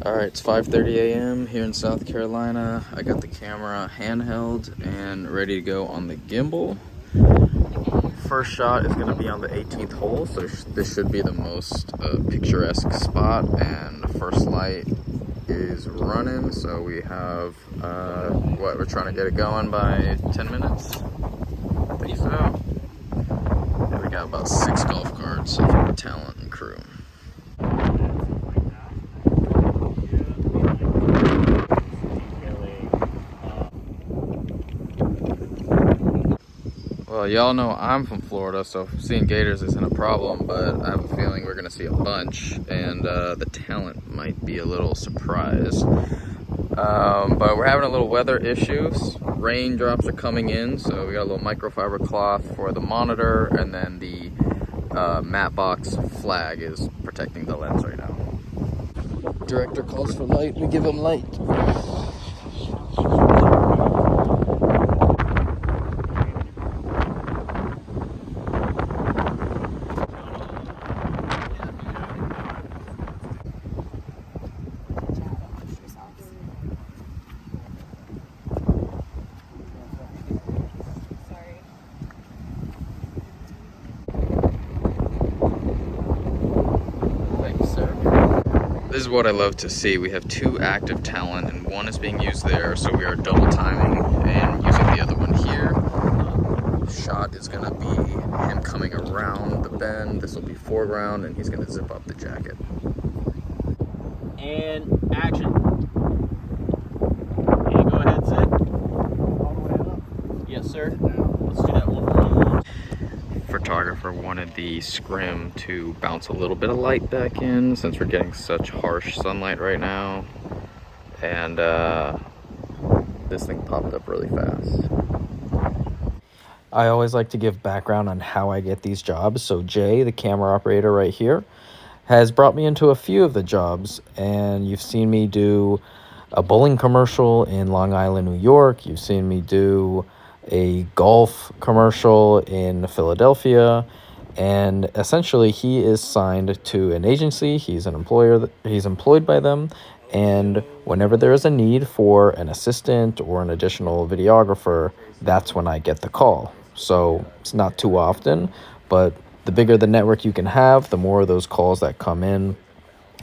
Alright, it's 5:30 a.m. here in South Carolina. I got the camera handheld and ready to go on the gimbal. First shot is going to be on the 18th hole, so this should be the most picturesque spot, and the first light is running, so we have, we're trying to get it going by 10 minutes? I think so. And we got about 6 golf carts of talent and crew. Well, y'all know I'm from Florida, so seeing gators isn't a problem, but I have a feeling we're gonna see a bunch, and the talent might be a little surprised. But we're having a little weather issues. Raindrops are coming in, so we got a little microfiber cloth for the monitor, and then the matte box flag is protecting the lens right now. Director calls for light, we give him light. This is what I love to see. We have 2 active talent and one is being used there, so we are double timing and using the other one here. Shot is gonna be him coming around the bend. This will be foreground and he's gonna zip up the jacket. And action. And go ahead, Sid. All the way up. Yes, sir. Let's do that one more. Photographer wanted the scrim to bounce a little bit of light back in since we're getting such harsh sunlight right now, and this thing popped up really fast. I always like to give background on how I get these jobs. So Jay, the camera operator right here, has brought me into a few of the jobs, and you've seen me do a bowling commercial in Long Island, New York. You've seen me do a golf commercial in Philadelphia, and essentially he is signed to an agency. He's an employer, he's employed by them, and whenever there is a need for an assistant or an additional videographer, that's when I get the call. So it's not too often, but the bigger the network you can have, the more of those calls that come in,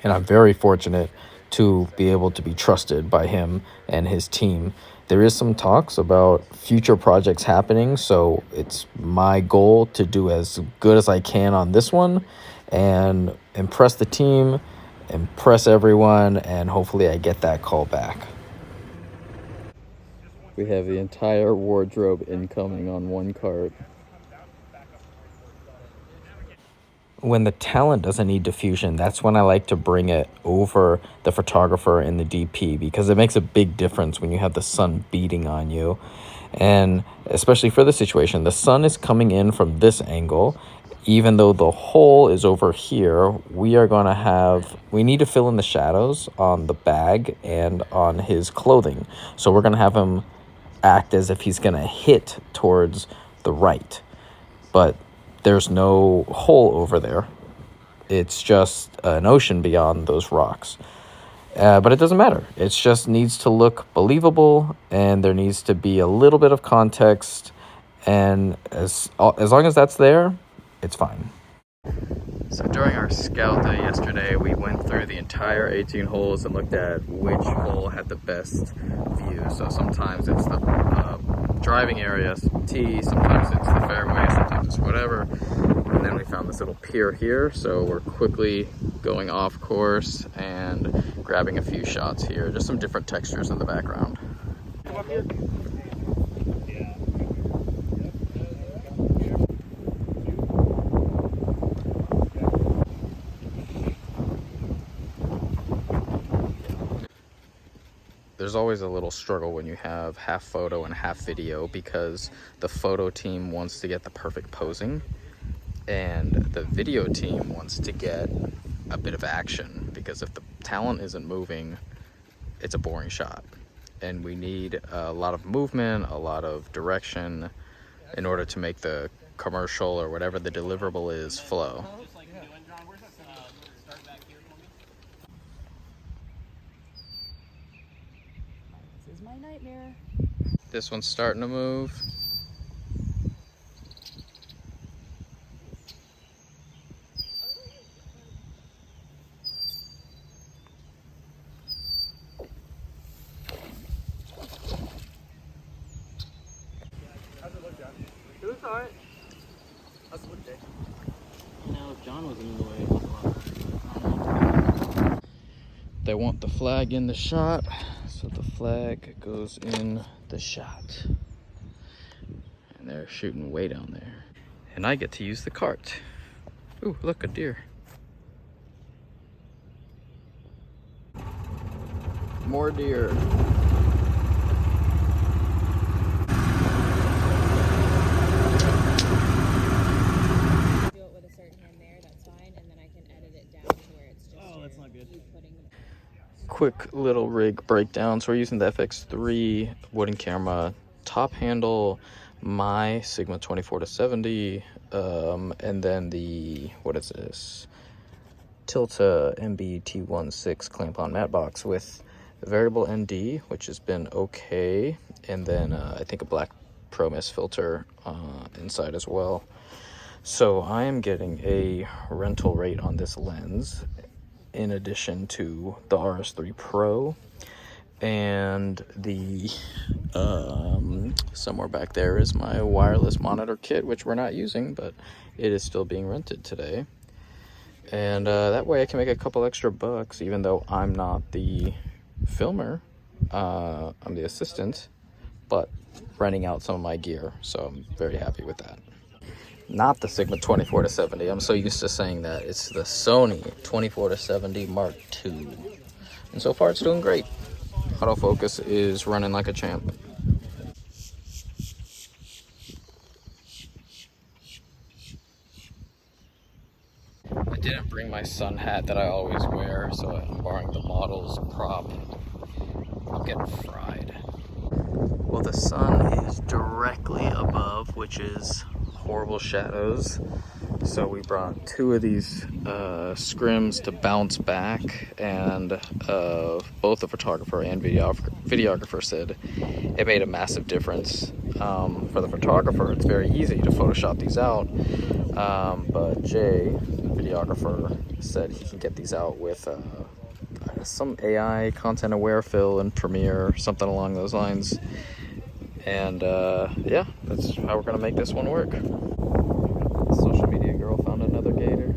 and I'm very fortunate to be able to be trusted by him and his team. There is some talks about future projects happening, so it's my goal to do as good as I can on this one and impress the team, impress everyone, and hopefully I get that call back. We have the entire wardrobe incoming on one cart. When the talent doesn't need diffusion, that's when I like to bring it over the photographer in the DP, because it makes a big difference when you have the sun beating on you. And especially for this situation, the sun is coming in from this angle. Even though the hole is over here, we need to fill in the shadows on the bag and on his clothing. So we're going to have him act as if he's going to hit towards the right. But there's no hole over there. It's just an ocean beyond those rocks. But it doesn't matter. It just needs to look believable, and there needs to be a little bit of context. And as long as that's there, it's fine. So during our scout day yesterday, we went through the entire 18 holes and looked at which hole had the best view. So sometimes it's the driving area, tee, sometimes it's the fairway, sometimes it's whatever. And then we found this little pier here, so we're quickly going off course and grabbing a few shots here. Just some different textures in the background. Come up here. There's always a little struggle when you have half photo and half video, because the photo team wants to get the perfect posing and the video team wants to get a bit of action, because if the talent isn't moving, it's a boring shot. And we need a lot of movement, a lot of direction in order to make the commercial or whatever the deliverable is flow. my nightmare. This one's starting to move. How's it look, John? It looks alright. How's it look, Jay? You know, if John wasn't in the way, They want the flag in the shot, so the flag goes in the shot. And they're shooting way down there. And I get to use the cart. Ooh, look, a deer. More deer. Do it with a certain hand there, that's fine, and then I can edit it down to where it's just That's not good. you putting the Quick little rig breakdown. So we're using the FX3 wooden camera, top handle, my Sigma 24-70, and then the, what is this? Tilta MB-T16 clamp-on matte box with variable ND, which has been okay, and then I think a black Pro Mist filter inside as well. So I am getting a rental rate on this lens in addition to the RS3 Pro, and the somewhere back there is my wireless monitor kit, which we're not using, but it is still being rented today. And that way I can make a couple extra bucks, even though I'm not the filmer. I'm the assistant, but renting out some of my gear, so I'm very happy with that. Not the Sigma 24-70. I'm so used to saying that. It's the Sony 24-70 Mark II. And so far it's doing great. Autofocus is running like a champ. I didn't bring my sun hat that I always wear, so I'm borrowing the model's prop. I'm getting fried. Well, the sun is directly above, which is horrible shadows. So we brought two of these scrims to bounce back, and both the photographer and videographer said it made a massive difference. For the photographer, it's very easy to Photoshop these out, but Jay, the videographer, said he can get these out with some AI content aware fill in Premiere, something along those lines. And yeah, that's how we're gonna make this one work. Social media girl found another gator.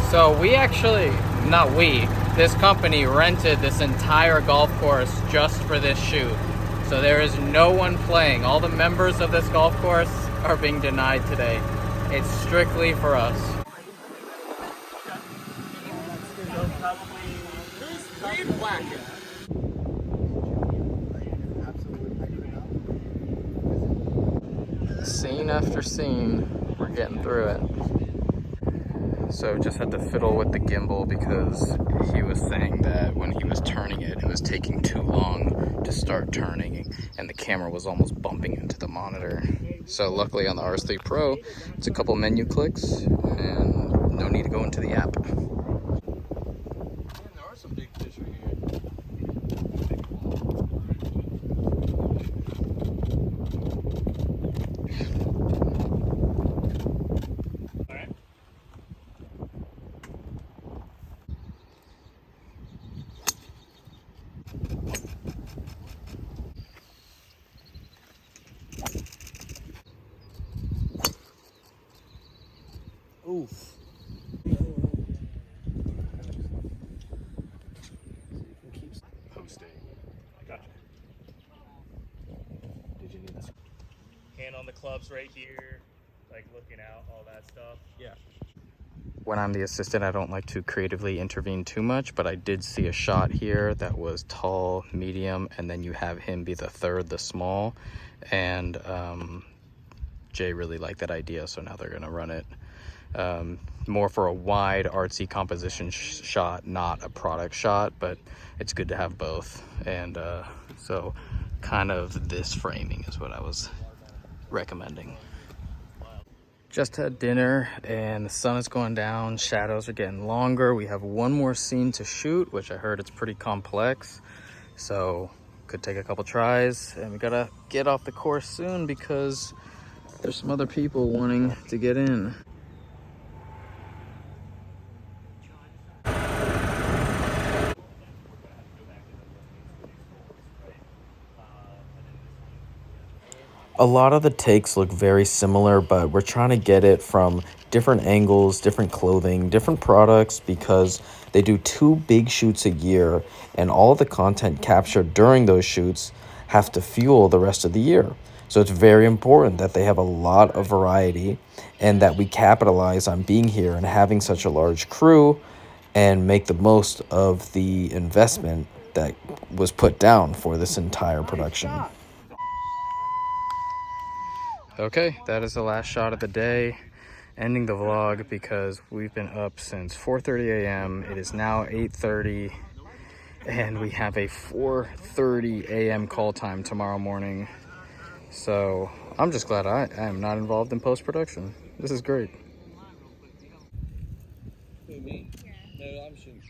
So this company rented this entire golf course just for this shoot. So there is no one playing. All the members of this golf course are being denied today. It's strictly for us. Scene after scene, we're getting through it. So just had to fiddle with the gimbal because he was saying that when he was turning it, it was taking too long to start turning, and the camera was almost bumping into the monitor. So luckily on the RS3 Pro, it's a couple menu clicks and no need to go into the app. Man, there are some big fish right here. Alright. Oof. Posting. Gotcha. Did you need this? Hand on the clubs right here, like looking out, all that stuff. Yeah. When I'm the assistant, I don't like to creatively intervene too much, but I did see a shot here that was tall, medium, and then you have him be the third, the small. And Jay really liked that idea, so now they're gonna run it more for a wide artsy composition shot, not a product shot, but it's good to have both. And so kind of this framing is what I was recommending. Wow. Just had dinner and the sun is going down, shadows are getting longer. We have one more scene to shoot, which I heard it's pretty complex. So could take a couple tries, and we gotta get off the course soon because there's some other people wanting to get in. A lot of the takes look very similar, but we're trying to get it from different angles, different clothing, different products, because they do 2 big shoots a year, and all of the content captured during those shoots have to fuel the rest of the year. So it's very important that they have a lot of variety and that we capitalize on being here and having such a large crew and make the most of the investment that was put down for this entire production. Okay, that is the last shot of the day, ending the vlog because we've been up since 4:30 a.m. It is now 8:30 and we have a 4:30 a.m. call time tomorrow morning. So I'm just glad I am not involved in post-production. This is great. Who, me? No, I'm shooting.